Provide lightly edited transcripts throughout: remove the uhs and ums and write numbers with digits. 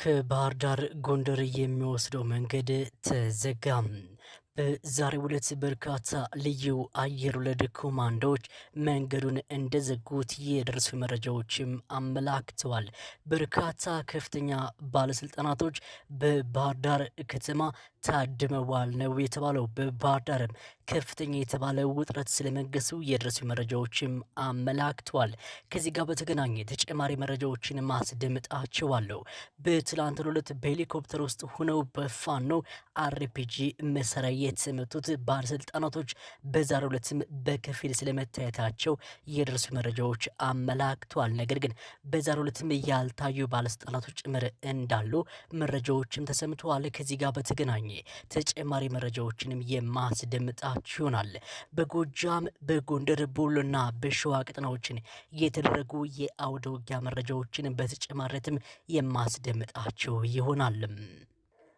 ከባህር ዳር ጎንደር የሚወስደው መንገድ ተዘጋም። በዛሬው ዕለት በርካታ ልዩ አየር ወለድ ኮማንዶዎች መንገዱን እንደዘጉት የደረሱ መረጃዎችም አመላክተዋል። በርካታ ከፍተኛ ባለስልጣናቶች በባህር ዳር ከተማ ታድመዋል ነው የተባለው። በባህር ዳርም ከፍተኛ የተባለ ውጥረት ስለመገሱ የደረሱ መረጃዎችም አመላክተዋል። ከዚህ ጋር በተገናኘ ተጨማሪ መረጃዎችን ማስደምጣቸዋለሁ። በትላንትናው ዕለት በሄሊኮፕተር ውስጥ ሆነው በፋኖ አርፒጂ መሳሪያ የተመቱት ባለስልጣናቶች በዛሬው ዕለትም በከፊል ስለመታየታቸው የደረሱ መረጃዎች አመላክተዋል። ነገር ግን በዛሬው ዕለትም ያልታዩ ባለስልጣናቶች ጭምር እንዳሉ መረጃዎችም ተሰምተዋል። ከዚህ ጋር በተገናኘ ተጨማሪ መረጃዎችንም የማስደምጣችሁ ይሆናል። በጎጃም በጎንደር ቦሎና በሸዋ ቀጠናዎችን የተደረጉ የአውደ ውጊያ መረጃዎችን በተጨማሪነትም የማስደምጣችሁ ይሆናል።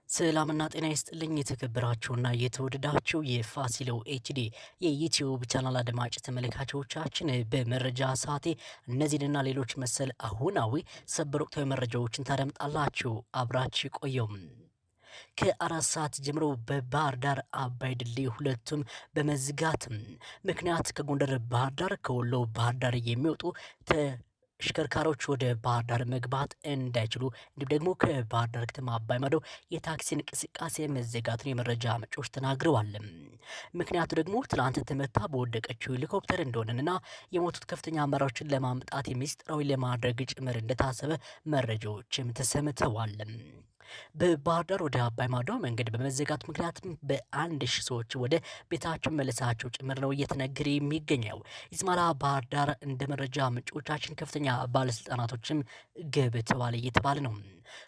ሰላምና ጤና ይስጥልኝ የተከበራችሁና የተወደዳችሁ የፋሲሎ ኤችዲ የዩቲዩብ ቻናል አድማጭ ተመልካቾቻችን፣ በመረጃ ሰዓቴ እነዚህንና ሌሎች መሰል አሁናዊ ሰበር ወቅታዊ መረጃዎችን ታደምጣላችሁ። አብራችሁ ቆየም። ከ4 ሰዓት ጀምሮ በባህር ዳር አባይ ድልድይ ሁለቱም በመዝጋት ምክንያት ከጎንደር ባህር ዳር ከወሎ ባህር ዳር የሚወጡ ተሽከርካሪዎች ወደ ባህር ዳር መግባት እንዳይችሉ እንዲሁም ደግሞ ከባህር ዳር ከተማ አባይ ማዶ የታክሲ እንቅስቃሴ መዘጋቱን የመረጃ ምንጮች ተናግረዋል። ምክንያቱ ደግሞ ትላንት ተመታ በወደቀችው ሄሊኮፕተር እንደሆነና የሞቱት ከፍተኛ አመራሮችን ለማምጣት ሚስጥራዊ ለማድረግ ጭምር እንደታሰበ መረጃዎችም ተሰምተዋል። በባህር ዳር ወደ አባይ ማዶ መንገድ በመዘጋቱ ምክንያትም በ1000 ሰዎች ወደ ቤታቸው መለሳቸው ጭምር ነው እየተነገረ የሚገኘው። ኢስማላ ባህር ዳር እንደ መረጃ ምንጮቻችን ከፍተኛ ባለስልጣናቶችም ገብተዋል እየተባለ ነው።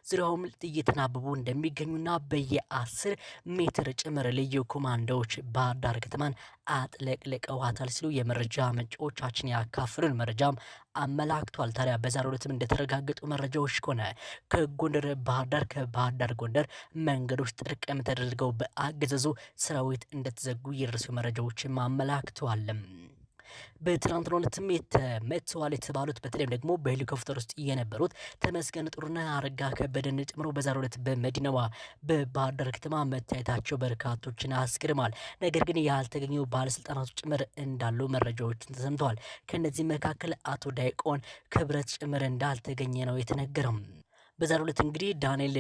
ዙሪያውም እየተናበቡ እንደሚገኙና በየ10 ሜትር ጭምር ልዩ ኮማንዶዎች ባህር ዳር ከተማን አጥለቅልቀዋታል ሲሉ የመረጃ ምንጮቻችን ያካፍሉን መረጃም አመላክቷል። ታዲያ በዛሬው ዕለትም እንደተረጋገጡ መረጃዎች ከሆነ ከጎንደር ባህር ዳር ከባህር ዳር ጎንደር መንገዶች ጥርቅም ተደርገው በአገዛዙ ሰራዊት እንደተዘጉ የደረሱ መረጃዎችም አመላክተዋል። በትናንትናው ዕለትም የተመተዋል የተባሉት በተለይም ደግሞ በሄሊኮፕተር ውስጥ የነበሩት ተመስገን ጥሩነህ፣ አረጋ ከበደን ጨምሮ በዛሬው ዕለት በመዲናዋ በባህር ዳር ከተማ መታየታቸው በርካቶችን አስገርሟል። ነገር ግን ያልተገኙ ባለስልጣናቱ ጭምር እንዳሉ መረጃዎችን ተሰምተዋል። ከነዚህ መካከል አቶ ዳይቆን ክብረት ጭምር እንዳልተገኘ ነው የተነገረው። በዛሬው ዕለት እንግዲህ ዳንኤል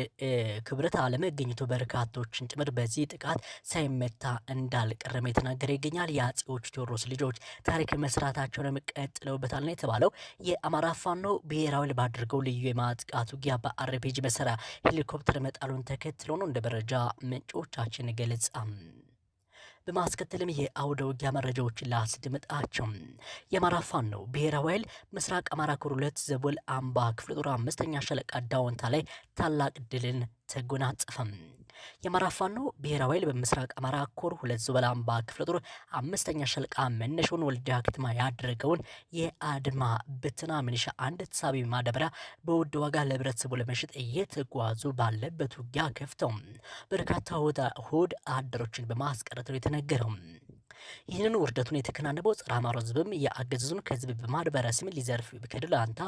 ክብረት አለመገኘቱ በርካቶችን ጭምር በዚህ ጥቃት ሳይመታ እንዳልቀረም የተናገረ ይገኛል። የአፄዎቹ ቴዎድሮስ ልጆች ታሪክ መስራታቸውን ቀጥለውበታል ነው የተባለው። የአማራ ፋኖ ብሔራዊ ባደረገው ልዩ የማጥቃት ውጊያ በአርፒጂ መሳሪያ ሄሊኮፕተር መጣሉን ተከትሎ ነው እንደ መረጃ ምንጮቻችን ገለጻ። በማስከተልም የአውደ ውጊያ መረጃዎችን ላስደምጣቸው። የአማራ ፋኖ ብሔራዊ ኃይል ምስራቅ አማራ ኮር 2 ዘቦል አምባ ክፍለ ጦር 5ኛ ሻለቃ ዳውንታ ላይ ታላቅ ድልን ተጎናጸፈም። የአማራ ፋኖ ብሔራዊ ኃይል በምስራቅ አማራ ኮር 2 ዘቦል አምባ ክፍለ ጦር 5ኛ ሻለቃ መነሻውን ወልዲያ ከተማ ያደረገውን የአድማ ብትና ሚሊሻ አንድ ተሳቢ ማዳበሪያ በውድ ዋጋ ለህብረተሰቡ ለመሸጥ እየተጓዙ ባለበት ውጊያ ከፍተው በርካታ ሆድ አደሮችን በማስቀረት ነው የተነገረው። ይህንን ውርደቱን የተከናነበው ጸረ አማራ ህዝብም የአገዛዙን ከህዝብ በማድበሪያ ስም ሊዘርፍ ከድላንታ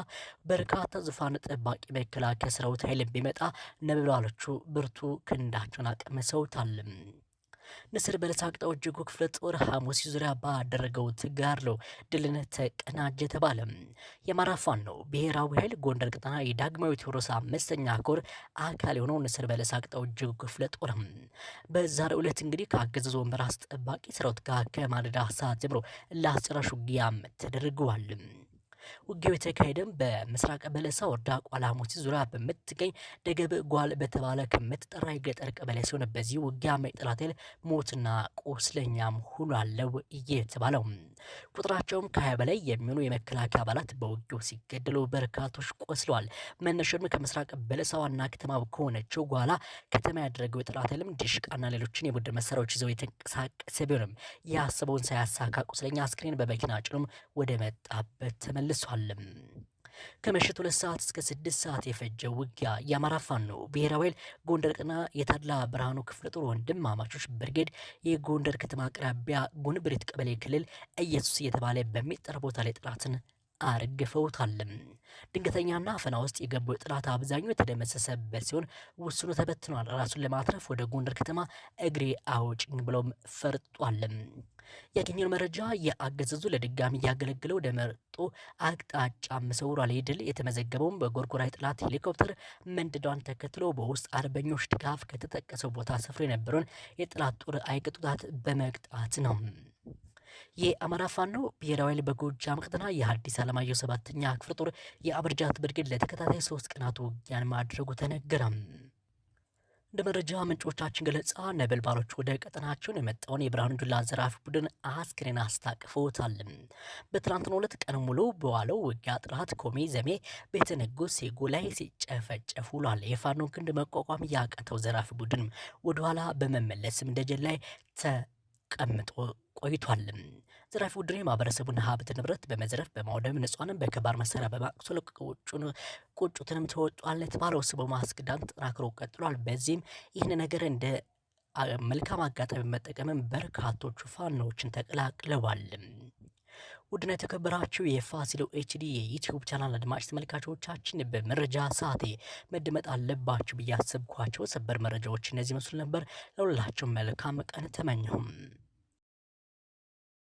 በርካታ ዙፋን ጠባቂ መከላከያ ሰራዊት ኃይል ቢመጣ ነበልባሎቹ ብርቱ ክንዳቸውን አቀምሰውታል። ንስር በለሳቅጣው እጅጉ ክፍለ ጦር ሐሙስ ዙሪያ ባደረገው ተጋድሎ ድልን ተቀናጀ ተባለ። የአማራ ፋኖ ብሔራዊ ኃይል ጎንደር ቀጠና የዳግማዊ ቴዎድሮስ 5ኛ ኮር አካል የሆነው ንስር በለሳቅጣው እጅጉ ክፍለ ጦር በዛሬው ዕለት እንግዲህ ከአገዛዙ ወንበር አስጠባቂ ሰራዊት ጋር ከማለዳ ሰዓት ጀምሮ ለአስጨራሽ ውጊያም ተደርገዋል። ውጊያው የተካሄደም በምስራቅ በለሳ ወረዳ ቋላሞት ዙሪያ በምትገኝ ደገብ ጓል በተባለ ከምትጠራ የገጠር ቀበሌ ሲሆን በዚህ ውጊያ ጠላት ኃይል ሞትና ቁስለኛም ሆኗል እየተባለው ቁጥራቸውም ከ20 በላይ የሚሆኑ የመከላከያ አባላት በውጊያው ሲገደሉ በርካቶች ቆስለዋል። መነሻም ከምስራቅ በለሳ ዋና ከተማ ከሆነችው ጓላ ከተማ ያደረገው የጠላት ኃይልም ዲሽቃና ሌሎችን የቡድን መሳሪያዎች ይዘው የተንቀሳቀሰ ቢሆንም ያሰበውን ሳያሳካ ቁስለኛ አስክሬን በመኪና ጭኖም ወደ መጣበት ተመልሷል። ከምሽቱ 2 ሰዓት እስከ 6 ሰዓት የፈጀው ውጊያ የአማራ ፋኖ ብሔራዊ ኃይል ጎንደር ቀጠና የታድላ ብርሃኑ ክፍለ ጦር ወንድማማቾች ብርጌድ የጎንደር ከተማ አቅራቢያ ጉንብሪት ቀበሌ ክልል ኢየሱስ እየተባለ በሚጠራ ቦታ ላይ ጠላትን አርግፈውታል። ድንገተኛና አፈና ውስጥ የገባው የጠላት አብዛኛው የተደመሰሰበት ሲሆን ውስኑ ተበትኗል። ራሱን ለማትረፍ ወደ ጎንደር ከተማ እግሬ አውጭኝ ብሎም ፈርጧል። ያገኘነው መረጃ የአገዛዙ ለድጋሚ እያገለገለው ወደ መርጦ አቅጣጫ መሰውሯል። ይህ ድል የተመዘገበውም በጎርጎራ የጠላት ሄሊኮፕተር መንደዷን ተከትሎ በውስጥ አርበኞች ድጋፍ ከተጠቀሰው ቦታ ሰፍሮ የነበረውን የጠላት ጦር አይቅጡታት በመቅጣት ነው። የአማራ ፋኖ ብሔራዊ ኃይል በጎጃም ቀጠና የሐዲስ ዓለማየሁ 7ኛ ክፍለ ጦር የአብርጃት ብርጌድ ለተከታታይ 3 ቀናት ውጊያን ማድረጉ ተነገረ። እንደ መረጃ ምንጮቻችን ገለጻ ነበልባሎች ወደ ቀጠናቸውን የመጣውን የብርሃኑ ጁላ ዘራፊ ቡድን አስክሬን አስታቅፈውታል። በትናንትናው ዕለት ቀን ሙሉ በዋለው ውጊያ ጠላት ኮሜ ዘሜ ቤተ ንጉስ ሴጎ ላይ ሲጨፈጨፍ ውሏል። የፋኖን ክንድ መቋቋም ያቃተው ዘራፊ ቡድን ወደኋላ በመመለስም ደጀን ላይ ተቀምጦ ቆይቷል። ዘራፊ ቡድኑ የማህበረሰቡን ሀብት ንብረት በመዝረፍ በማውደም ንጹሃንን በከባድ መሳሪያ በማቁሰል ቁጭቱንም ተወጧል የተባለው ስቦ ማስክዳን ተጠናክሮ ቀጥሏል። በዚህም ይህን ነገር እንደ መልካም አጋጣሚ መጠቀምም በርካቶቹ ፋኖዎችን ተቀላቅለዋል። ውድና የተከበራችሁ የፋሲሎ ኤችዲ የዩቲዩብ ቻናል አድማጭ ተመልካቾቻችን በመረጃ ሰዓቴ መደመጥ አለባችሁ ብዬ አሰብኳቸው ሰበር መረጃዎች እነዚህ መስሉ ነበር። ለሁላችሁም መልካም ቀን ተመኘሁም።